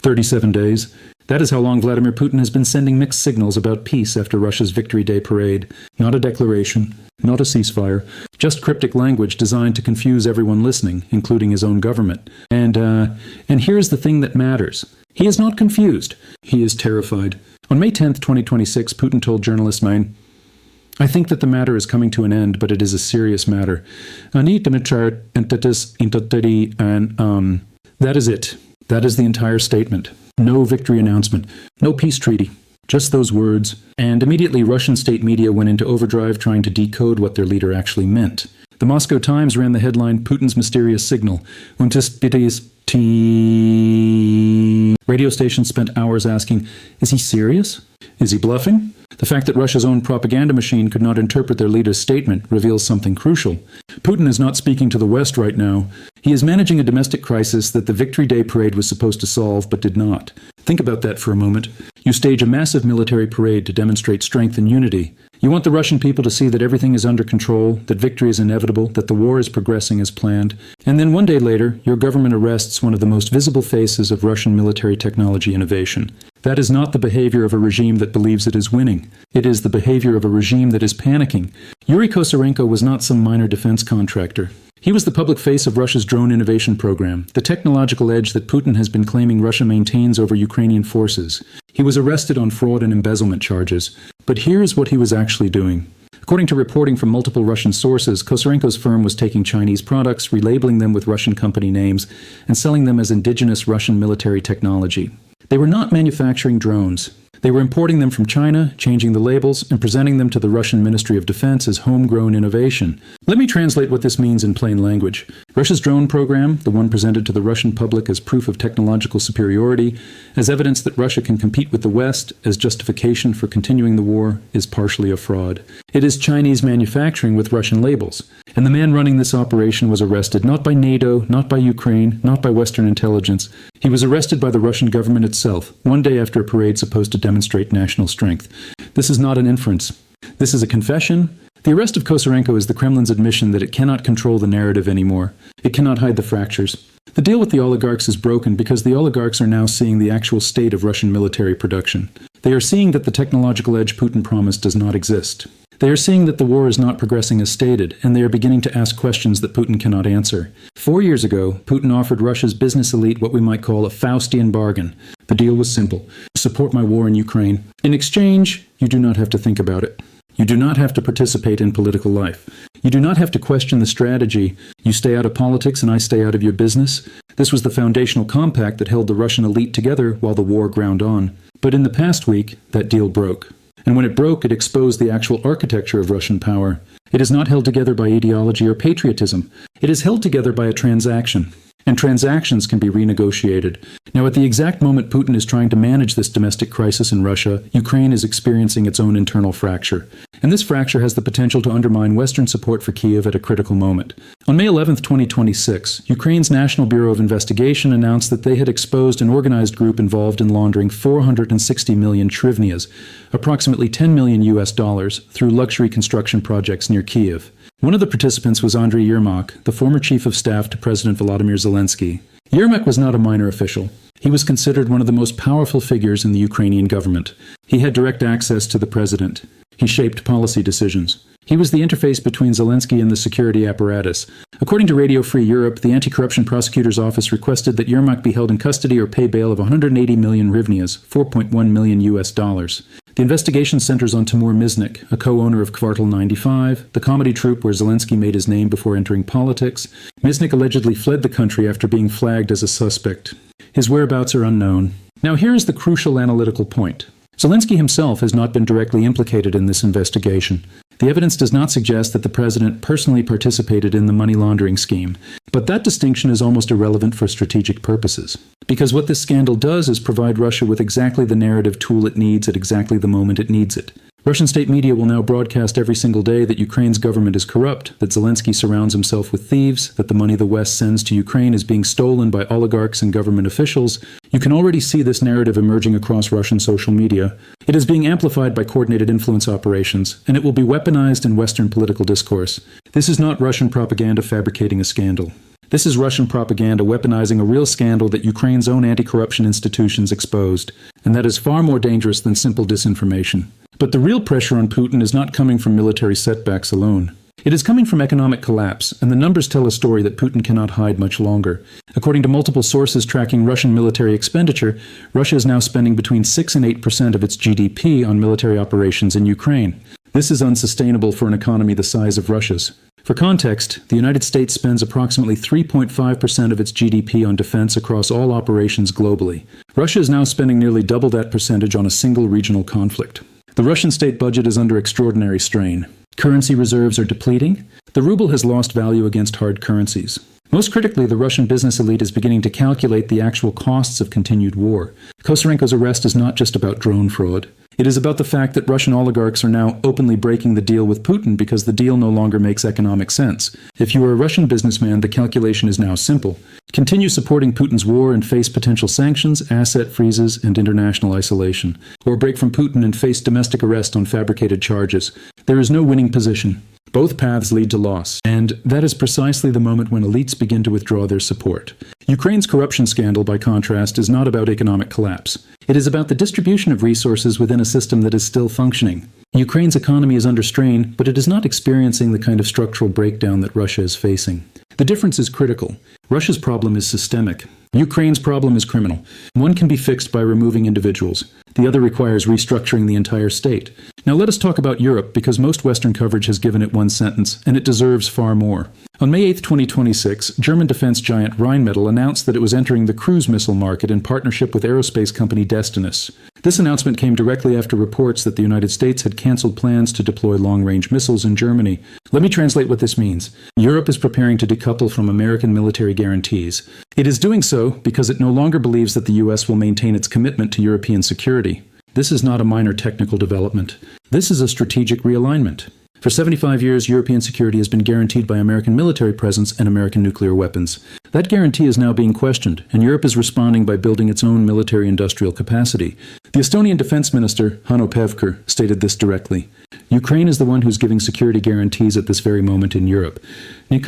37 days. That is how long Vladimir Putin has been sending mixed signals about peace after Russia's Victory Day parade. Not a declaration, not a ceasefire, just cryptic language designed to confuse everyone listening, including his own government. And here's the thing that matters. He is not confused. He is terrified. On May 10th, 2026, Putin told journalist Mine, "I think that the matter is coming to an end, but it is a serious matter. That is it. That is the entire statement. No victory announcement. No peace treaty. Just those words." And immediately Russian state media went into overdrive trying to decode what their leader actually meant. The Moscow Times ran the headline, "Putin's mysterious signal." Radio stations spent hours asking, is he serious? Is he bluffing? The fact that Russia's own propaganda machine could not interpret their leader's statement reveals something crucial. Putin is not speaking to the West right now. He is managing a domestic crisis that the Victory Day parade was supposed to solve, but did not. Think about that for a moment. You stage a massive military parade to demonstrate strength and unity. You want the Russian people to see that everything is under control, that victory is inevitable, that the war is progressing as planned. And then one day later, your government arrests one of the most visible faces of Russian military technology innovation. That is not the behavior of a regime that believes it is winning. It is the behavior of a regime that is panicking. Yuri Kosarenko was not some minor defense contractor. He was the public face of Russia's drone innovation program, the technological edge that Putin has been claiming Russia maintains over Ukrainian forces. He was arrested on fraud and embezzlement charges. But here's what he was actually doing. According to reporting from multiple Russian sources, Kosarenko's firm was taking Chinese products, relabeling them with Russian company names, and selling them as indigenous Russian military technology. They were not manufacturing drones. They were importing them from China, changing the labels, and presenting them to the Russian Ministry of Defense as homegrown innovation. Let me translate what this means in plain language. Russia's drone program, the one presented to the Russian public as proof of technological superiority, as evidence that Russia can compete with the West, as justification for continuing the war, is partially a fraud. It is Chinese manufacturing with Russian labels. And the man running this operation was arrested not by NATO, not by Ukraine, not by Western intelligence. He was arrested by the Russian government itself, one day after a parade supposed to demonstrate national strength. This is not an inference. This is a confession. The arrest of Kosarenko is the Kremlin's admission that it cannot control the narrative anymore. It cannot hide the fractures. The deal with the oligarchs is broken because the oligarchs are now seeing the actual state of Russian military production. They are seeing that the technological edge Putin promised does not exist. They are seeing that the war is not progressing as stated, and they are beginning to ask questions that Putin cannot answer. 4 years ago, Putin offered Russia's business elite what we might call a Faustian bargain. The deal was simple. Support my war in Ukraine. In exchange, you do not have to think about it. You do not have to participate in political life. You do not have to question the strategy. You stay out of politics and I stay out of your business. This was the foundational compact that held the Russian elite together while the war ground on. But in the past week, that deal broke. And when it broke, it exposed the actual architecture of Russian power. It is not held together by ideology or patriotism. It is held together by a transaction. And transactions can be renegotiated. Now, at the exact moment Putin is trying to manage this domestic crisis in Russia, Ukraine is experiencing its own internal fracture. And this fracture has the potential to undermine Western support for Kyiv at a critical moment. On May 11, 2026, Ukraine's National Bureau of Investigation announced that they had exposed an organized group involved in laundering 460 million hryvnias, approximately $10 million through luxury construction projects near Kyiv. One of the participants was Andriy Yermak, the former chief of staff to President Volodymyr Zelensky. Yermak was not a minor official. He was considered one of the most powerful figures in the Ukrainian government. He had direct access to the president. He shaped policy decisions. He was the interface between Zelensky and the security apparatus. According to Radio Free Europe, the Anti-Corruption Prosecutor's Office requested that Yermak be held in custody or pay bail of 180 million hryvnias, $4.1 million. The investigation centers on Timur Miznik, a co-owner of Kvartal 95, the comedy troupe where Zelensky made his name before entering politics. Miznik allegedly fled the country after being flagged as a suspect. His whereabouts are unknown. Now here is the crucial analytical point. Zelensky himself has not been directly implicated in this investigation. The evidence does not suggest that the president personally participated in the money laundering scheme, but that distinction is almost irrelevant for strategic purposes. Because what this scandal does is provide Russia with exactly the narrative tool it needs at exactly the moment it needs it. Russian state media will now broadcast every single day that Ukraine's government is corrupt, that Zelensky surrounds himself with thieves, that the money the West sends to Ukraine is being stolen by oligarchs and government officials. You can already see this narrative emerging across Russian social media. It is being amplified by coordinated influence operations, and it will be weaponized in Western political discourse. This is not Russian propaganda fabricating a scandal. This is Russian propaganda weaponizing a real scandal that Ukraine's own anti-corruption institutions exposed, and that is far more dangerous than simple disinformation. But the real pressure on Putin is not coming from military setbacks alone. It is coming from economic collapse, and the numbers tell a story that Putin cannot hide much longer. According to multiple sources tracking Russian military expenditure, Russia is now spending between 6 and 8% of its GDP on military operations in Ukraine. This is unsustainable for an economy the size of Russia's. For context, the United States spends approximately 3.5% of its GDP on defense across all operations globally. Russia is now spending nearly double that percentage on a single regional conflict. The Russian state budget is under extraordinary strain. Currency reserves are depleting. The ruble has lost value against hard currencies. Most critically, the Russian business elite is beginning to calculate the actual costs of continued war. Kosarenko's arrest is not just about drone fraud. It is about the fact that Russian oligarchs are now openly breaking the deal with Putin because the deal no longer makes economic sense. If you are a Russian businessman, the calculation is now simple. Continue supporting Putin's war and face potential sanctions, asset freezes, and international isolation. Or break from Putin and face domestic arrest on fabricated charges. There is no winning position. Both paths lead to loss, and that is precisely the moment when elites begin to withdraw their support. Ukraine's corruption scandal, by contrast, is not about economic collapse. It is about the distribution of resources within a system that is still functioning. Ukraine's economy is under strain, but it is not experiencing the kind of structural breakdown that Russia is facing. The difference is critical. Russia's problem is systemic. Ukraine's problem is criminal. One can be fixed by removing individuals. The other requires restructuring the entire state. Now let us talk about Europe, because most Western coverage has given it one sentence, and it deserves far more. On May 8, 2026, German defense giant Rheinmetall announced that it was entering the cruise missile market in partnership with aerospace company Destinus. This announcement came directly after reports that the United States had cancelled plans to deploy long-range missiles in Germany. Let me translate what this means. Europe is preparing to decouple from American military guarantees. It is doing so because it no longer believes that the U.S. will maintain its commitment to European security. This is not a minor technical development. This is a strategic realignment. For 75 years, European security has been guaranteed by American military presence and American nuclear weapons. That guarantee is now being questioned, and Europe is responding by building its own military-industrial capacity. The Estonian defense minister, Hanno Pevkur, stated this directly. Ukraine is the one who's giving security guarantees at this very moment in Europe. In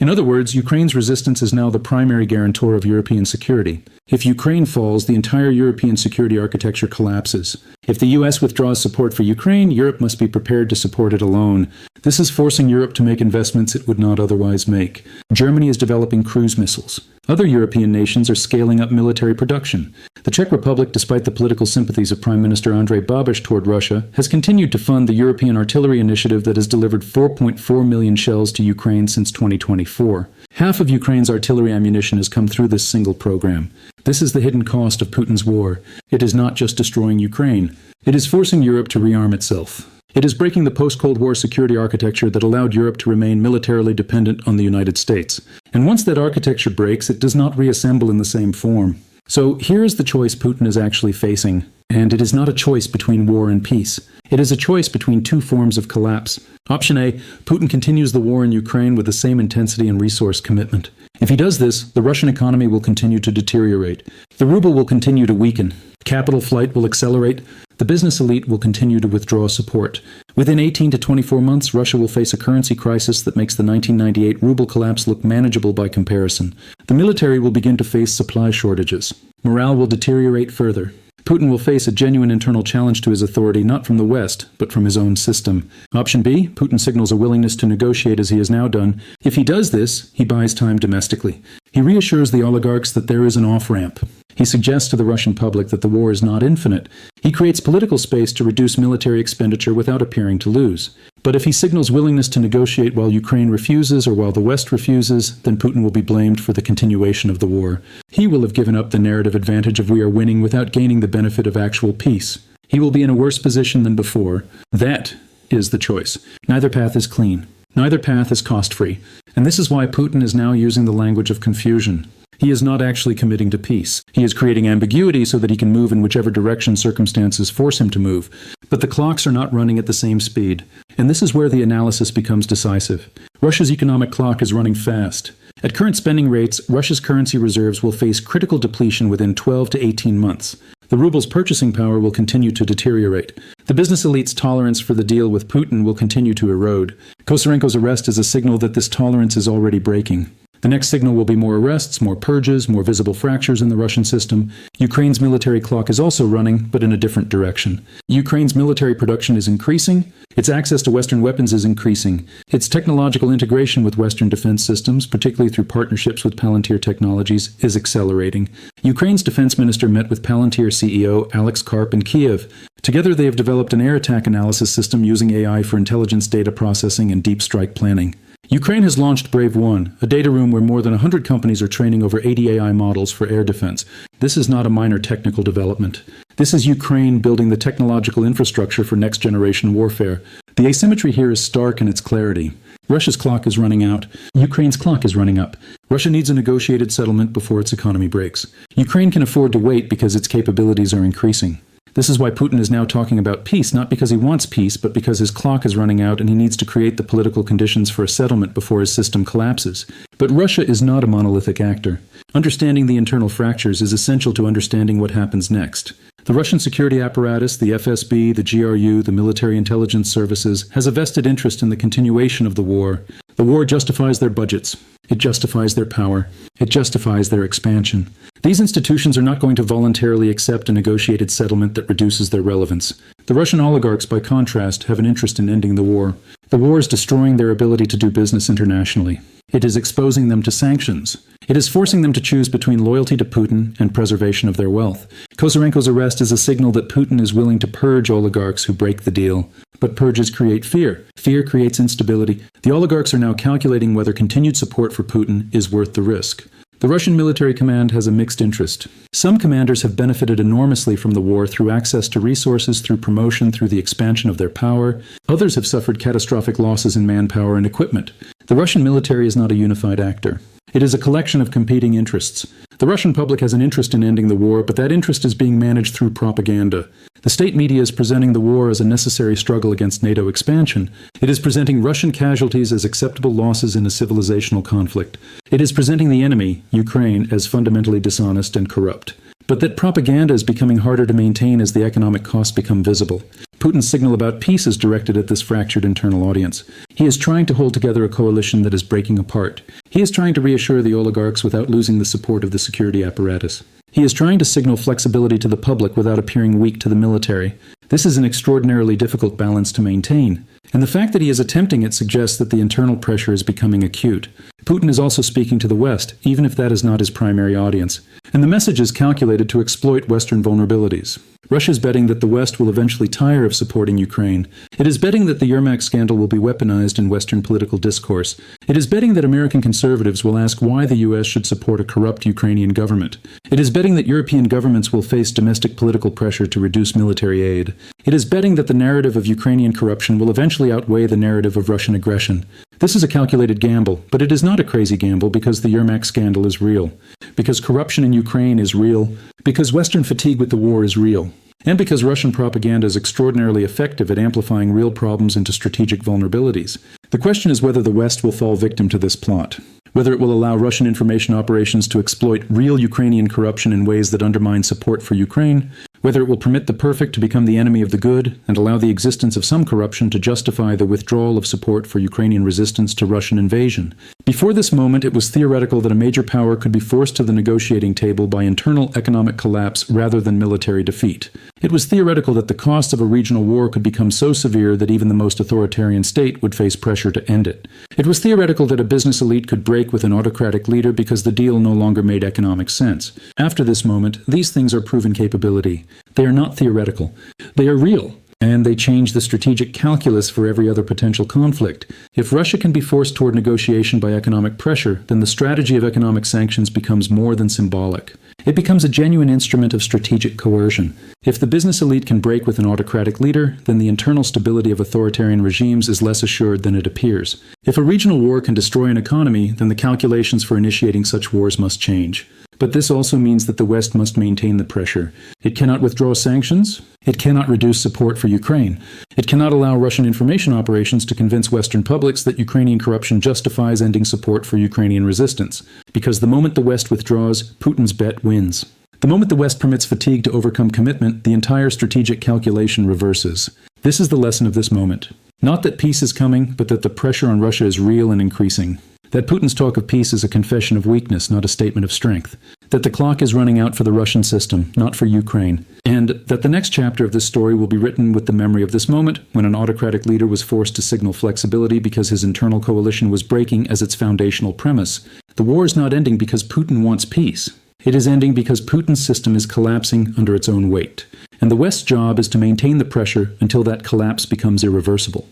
other words, Ukraine's resistance is now the primary guarantor of European security. If Ukraine falls, the entire European security architecture collapses. If the US withdraws support for Ukraine, Europe must be prepared to support it alone. This is forcing Europe to make investments it would not otherwise make. Germany is developing cruise missiles. Other European nations are scaling up military production. The Czech Republic, despite the political sympathies of Prime Minister Andrej Babiš toward Russia, has continued to fund the European Artillery Initiative that has delivered 4.4 million shells to Ukraine since 2024. Half of Ukraine's artillery ammunition has come through this single program. This is the hidden cost of Putin's war. It is not just destroying Ukraine. It is forcing Europe to rearm itself. It is breaking the post-Cold War security architecture that allowed Europe to remain militarily dependent on the United States. And once that architecture breaks, it does not reassemble in the same form. So here is the choice Putin is actually facing. And it is not a choice between war and peace. It is a choice between two forms of collapse. Option A, Putin continues the war in Ukraine with the same intensity and resource commitment. If he does this, the Russian economy will continue to deteriorate. The ruble will continue to weaken. Capital flight will accelerate. The business elite will continue to withdraw support. Within 18 to 24 months, Russia will face a currency crisis that makes the 1998 ruble collapse look manageable by comparison. The military will begin to face supply shortages. Morale will deteriorate further. Putin will face a genuine internal challenge to his authority, not from the West, but from his own system. Option B, Putin signals a willingness to negotiate as he has now done. If he does this, he buys time domestically. He reassures the oligarchs that there is an off-ramp. He suggests to the Russian public that the war is not infinite. He creates political space to reduce military expenditure without appearing to lose. But if he signals willingness to negotiate while Ukraine refuses or while the West refuses, then Putin will be blamed for the continuation of the war. He will have given up the narrative advantage of we are winning without gaining the benefit of actual peace. He will be in a worse position than before. That is the choice. Neither path is clean. Neither path is cost-free. And this is why Putin is now using the language of confusion. He is not actually committing to peace. He is creating ambiguity so that he can move in whichever direction circumstances force him to move. But the clocks are not running at the same speed. And this is where the analysis becomes decisive. Russia's economic clock is running fast. At current spending rates, Russia's currency reserves will face critical depletion within 12 to 18 months. The ruble's purchasing power will continue to deteriorate. The business elite's tolerance for the deal with Putin will continue to erode. Kosarenko's arrest is a signal that this tolerance is already breaking. The next signal will be more arrests, more purges, more visible fractures in the Russian system. Ukraine's military clock is also running, but in a different direction. Ukraine's military production is increasing. Its access to Western weapons is increasing. Its technological integration with Western defense systems, particularly through partnerships with Palantir Technologies, is accelerating. Ukraine's defense minister met with Palantir CEO Alex Karp in Kiev. Together they have developed an air attack analysis system using AI for intelligence data processing and deep strike planning. Ukraine has launched Brave One, a data room where more than 100 companies are training over 80 AI models for air defense. This is not a minor technical development. This is Ukraine building the technological infrastructure for next-generation warfare. The asymmetry here is stark in its clarity. Russia's clock is running out. Ukraine's clock is running up. Russia needs a negotiated settlement before its economy breaks. Ukraine can afford to wait because its capabilities are increasing. This is why Putin is now talking about peace, not because he wants peace, but because his clock is running out and he needs to create the political conditions for a settlement before his system collapses. But Russia is not a monolithic actor. Understanding the internal fractures is essential to understanding what happens next. The Russian security apparatus, the FSB, the GRU, the military intelligence services, has a vested interest in the continuation of the war. The war justifies their budgets. It justifies their power. It justifies their expansion. These institutions are not going to voluntarily accept a negotiated settlement that reduces their relevance. The Russian oligarchs, by contrast, have an interest in ending the war. The war is destroying their ability to do business internationally. It is exposing them to sanctions. It is forcing them to choose between loyalty to Putin and preservation of their wealth. Kosarenko's arrest is a signal that Putin is willing to purge oligarchs who break the deal. But purges create fear. Fear creates instability. The oligarchs are now calculating whether continued support for Putin is worth the risk. The Russian military command has a mixed interest. Some commanders have benefited enormously from the war through access to resources, through promotion, through the expansion of their power. Others have suffered catastrophic losses in manpower and equipment. The Russian military is not a unified actor. It is a collection of competing interests. The Russian public has an interest in ending the war, but that interest is being managed through propaganda. The state media is presenting the war as a necessary struggle against NATO expansion. It is presenting Russian casualties as acceptable losses in a civilizational conflict. It is presenting the enemy, Ukraine, as fundamentally dishonest and corrupt. But that propaganda is becoming harder to maintain as the economic costs become visible. Putin's signal about peace is directed at this fractured internal audience. He is trying to hold together a coalition that is breaking apart. He is trying to reassure the oligarchs without losing the support of the security apparatus. He is trying to signal flexibility to the public without appearing weak to the military. This is an extraordinarily difficult balance to maintain. And the fact that he is attempting it suggests that the internal pressure is becoming acute. Putin is also speaking to the West, even if that is not his primary audience. And the message is calculated to exploit Western vulnerabilities. Russia is betting that the West will eventually tire of supporting Ukraine. It is betting that the Yermak scandal will be weaponized in Western political discourse. It is betting that American conservatives will ask why the U.S. should support a corrupt Ukrainian government. It is betting that European governments will face domestic political pressure to reduce military aid. It is betting that the narrative of Ukrainian corruption will eventually outweigh the narrative of Russian aggression. This is a calculated gamble, but it is not a crazy gamble because the Yermak scandal is real, because corruption in Ukraine is real, because Western fatigue with the war is real, and because Russian propaganda is extraordinarily effective at amplifying real problems into strategic vulnerabilities. The question is whether the West will fall victim to this plot, whether it will allow Russian information operations to exploit real Ukrainian corruption in ways that undermine support for Ukraine, whether it will permit the perfect to become the enemy of the good and allow the existence of some corruption to justify the withdrawal of support for Ukrainian resistance to Russian invasion. Before this moment, it was theoretical that a major power could be forced to the negotiating table by internal economic collapse rather than military defeat. It was theoretical that the cost of a regional war could become so severe that even the most authoritarian state would face pressure to end it. It was theoretical that a business elite could break with an autocratic leader because the deal no longer made economic sense. After this moment, these things are proven capability. They are not theoretical. They are real. And they change the strategic calculus for every other potential conflict. If Russia can be forced toward negotiation by economic pressure, then the strategy of economic sanctions becomes more than symbolic. It becomes a genuine instrument of strategic coercion. If the business elite can break with an autocratic leader, then the internal stability of authoritarian regimes is less assured than it appears. If a regional war can destroy an economy, then the calculations for initiating such wars must change. But this also means that the West must maintain the pressure. It cannot withdraw sanctions. It cannot reduce support for Ukraine. It cannot allow Russian information operations to convince Western publics that Ukrainian corruption justifies ending support for Ukrainian resistance. Because the moment the West withdraws, Putin's bet wins. The moment the West permits fatigue to overcome commitment, the entire strategic calculation reverses. This is the lesson of this moment. Not that peace is coming, but that the pressure on Russia is real and increasing. That Putin's talk of peace is a confession of weakness, not a statement of strength. That the clock is running out for the Russian system, not for Ukraine. And that the next chapter of this story will be written with the memory of this moment, when an autocratic leader was forced to signal flexibility because his internal coalition was breaking as its foundational premise. The war is not ending because Putin wants peace. It is ending because Putin's system is collapsing under its own weight. And the West's job is to maintain the pressure until that collapse becomes irreversible.